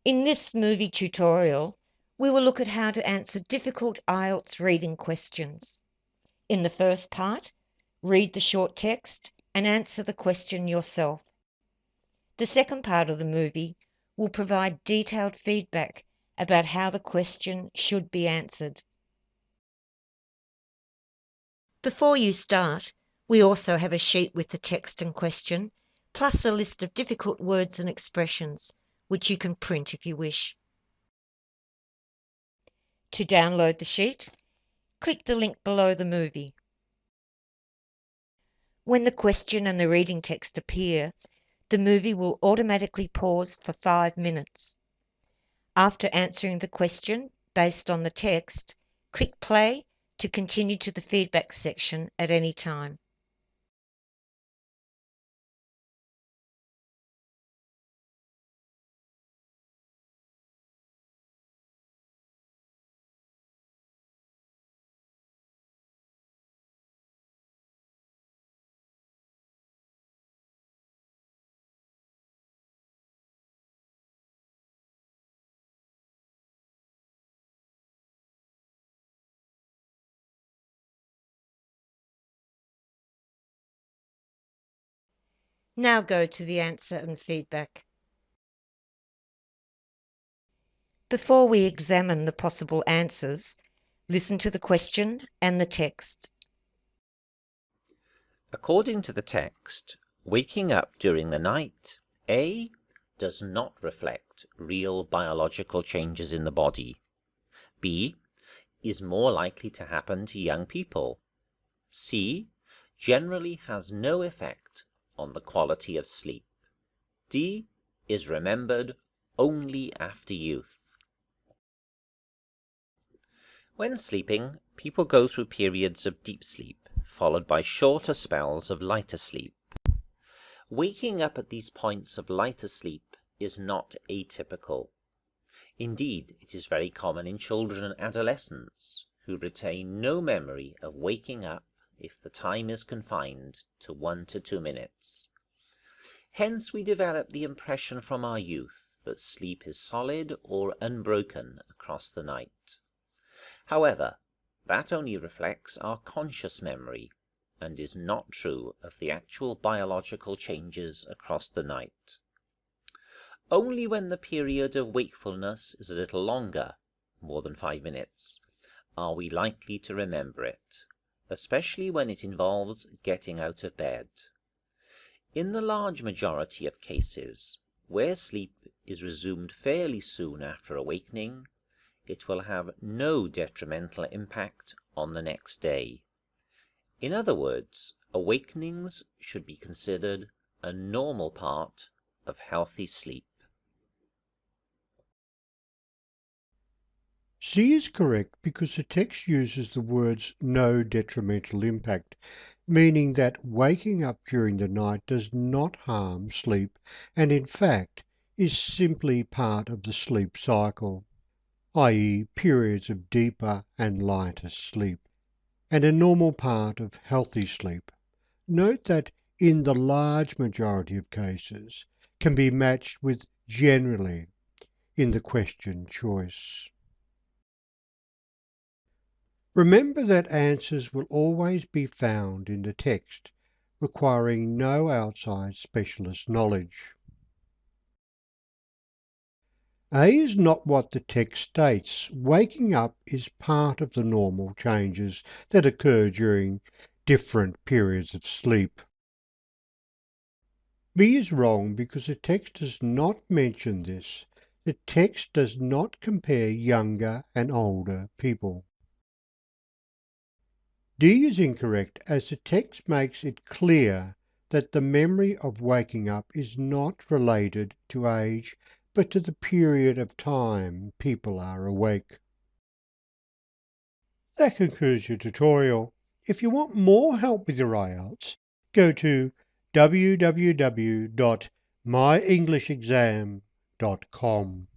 In this movie tutorial, we will look at how to answer difficult IELTS reading questions. In the first part, read the short text and answer the question yourself. The second part of the movie will provide detailed feedback about how the question should be answered. Before you start, we also have a sheet with the text and question, plus a list of difficult words and expressions, which you can print if you wish. To download the sheet, click the link below the movie. When the question and the reading text appear, the movie will automatically pause for 5 minutes. After answering the question based on the text, click play to continue to the feedback section at any time. Now go to the answer and feedback. Before we examine the possible answers, listen to the question and the text. According to the text, waking up during the night, A, does not reflect real biological changes in the body. B, is more likely to happen to young people. C, generally has no effect on the quality of sleep. D, is remembered only after youth. When sleeping, people go through periods of deep sleep, followed by shorter spells of lighter sleep. Waking up at these points of lighter sleep is not atypical. Indeed, it is very common in children and adolescents, who retain no memory of waking up if the time is confined to 1 to 2 minutes. Hence we develop the impression from our youth that sleep is solid or unbroken across the night. However, that only reflects our conscious memory and is not true of the actual biological changes across the night. Only when the period of wakefulness is a little longer, more than 5 minutes, are we likely to remember it, especially when it involves getting out of bed. In the large majority of cases, where sleep is resumed fairly soon after awakening, it will have no detrimental impact on the next day. In other words, awakenings should be considered a normal part of healthy sleep. C is correct because the text uses the words no detrimental impact, meaning that waking up during the night does not harm sleep and in fact is simply part of the sleep cycle, i.e. periods of deeper and lighter sleep, and a normal part of healthy sleep. Note that in the large majority of cases can be matched with generally in the question choice. Remember that answers will always be found in the text, requiring no outside specialist knowledge. A is not what the text states. Waking up is part of the normal changes that occur during different periods of sleep. B is wrong because the text does not mention this. The text does not compare younger and older people. D is incorrect as the text makes it clear that the memory of waking up is not related to age but to the period of time people are awake. That concludes your tutorial. If you want more help with your IELTS, go to www.myenglishexam.com.